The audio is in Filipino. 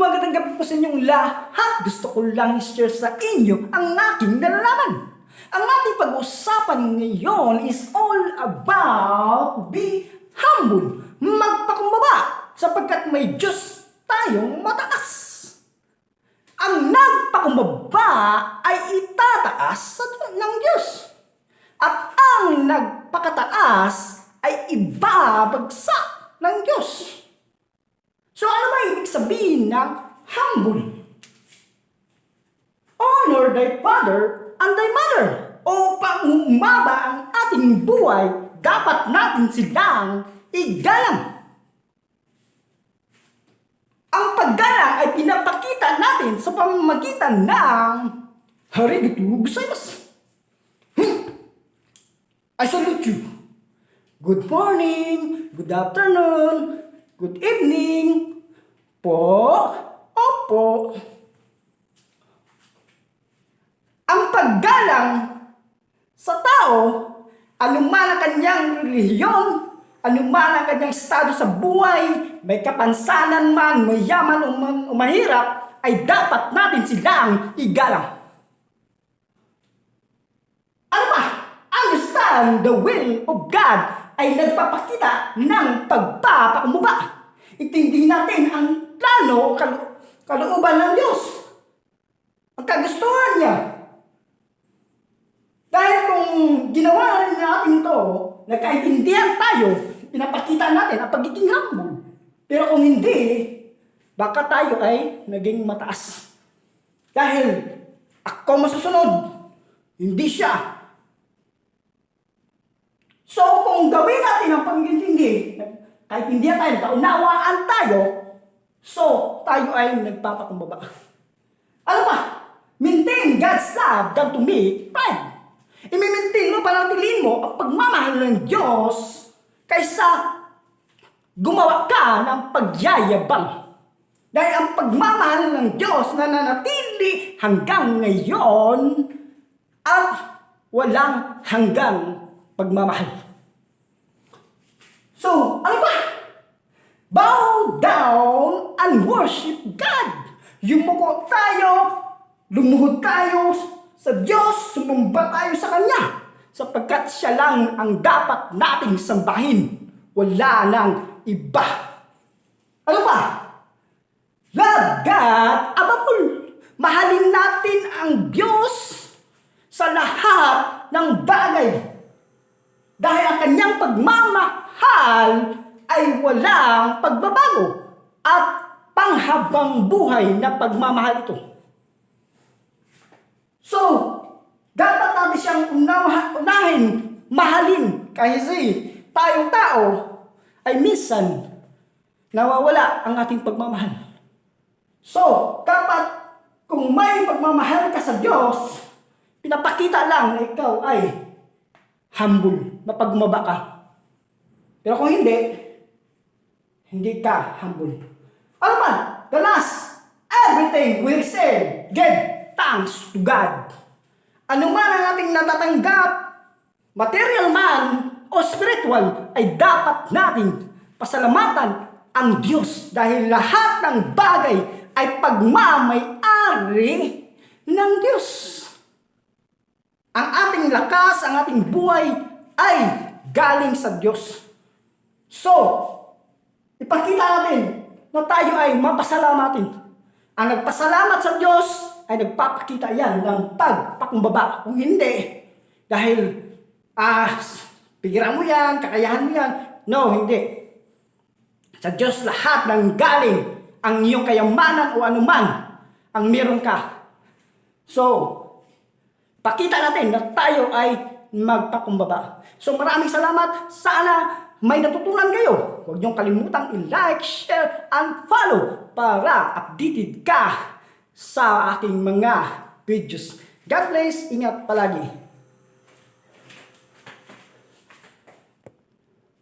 magandang gabi po sa inyong lahat. Gusto ko lang i-share sa inyo ang aking nalalaman. Ang ating pag-usapan ngayon is all about be humble. Magpakumbaba sapagkat may Diyos tayong mataas. Ang nagpakumbaba ay itataas ng Diyos. At ang nagpakataas ay ibabagsak ng Diyos. So ano ba ibig sabihin ng humble? Honor thy father and thy mother. Upang humaba ang ating buhay, dapat natin silang igalang. Ang paggalang ay pinapakita natin sa pamamagitan ng arigatou gozaimasu. I salute you. Good morning, good afternoon, good evening. Po, opo. Ang paggalang sa tao, anuman ang kanyang relihiyon, anuman ang kanyang estado sa buhay, may kapansanan man, mayaman o mahirap, ay dapat natin silang igalang. Ano ba? Understand the will of God ay nagpapakita ng pagpapakumbaba. Itindi natin ang plano o kalooban ng Diyos. Ang kagustuhan niya. Dahil kung ginawa natin ito, nagkaintindihan tayo, pinapakita natin ang pagiging humble. Pero kung hindi, baka tayo ay naging mataas. Dahil ako masusunod, hindi siya. So kung gawin natin ang pag-intindi, kahit hindi tayo, kaunawaan tayo, so tayo ay nagpapakumbaba. Ano ba? Maintain God's love than to me, pride. I-maintain mo, panatiliin mo ang pagmamahal ng Diyos kaysa gumawa ka ng pagyayabang. Dahil ang pagmamahal ng Diyos na nanatili hanggang ngayon at walang hanggang pagmamahal. So, ano ba? Bow down and worship God. Yumuko tayo, lumuhod tayo sa Diyos, sumamba tayo sa Kanya. Sapagkat siya lang ang dapat nating sambahin. Wala nang iba. Ano ba? Love God above all. Mahalin natin ang Diyos sa lahat ng bagay. Dahil ang Kanyang pagmamahal ay walang pagbabago at panghabang buhay na pagmamahal ito. So, dapat natin siyang unahin, mahalin kasi tayong tao ay minsan nawawala ang ating pagmamahal. So, dapat kung may pagmamahal ka sa Diyos, pinapakita lang na ikaw ay humble, mapagmaba ka. Pero kung hindi ka humble. Ano man, the last, everything we say, give thanks to God. Ano man ang ating natatanggap, material man o spiritual, ay dapat nating pasalamatan ang Diyos dahil lahat ng bagay ay pagmamay-ari ng Diyos. Ang ating lakas, ang ating buhay ay galing sa Diyos. So, ipakita natin na tayo ay mapasalamatin. Ang nagpasalamat sa Diyos ay nagpapakita yan ng pagpakumbaba. Kung hindi, dahil pigiran mo yan, kakayahan mo yan. No, hindi. Sa Diyos lahat ng galing ang iyong kayamanan o anuman ang meron ka. So, pakita natin na tayo ay magpakumbaba. So maraming salamat. Sana may natutunan kayo. Huwag niyong kalimutang i-like, share, and follow para updated ka sa aking mga videos. God bless. Ingat palagi.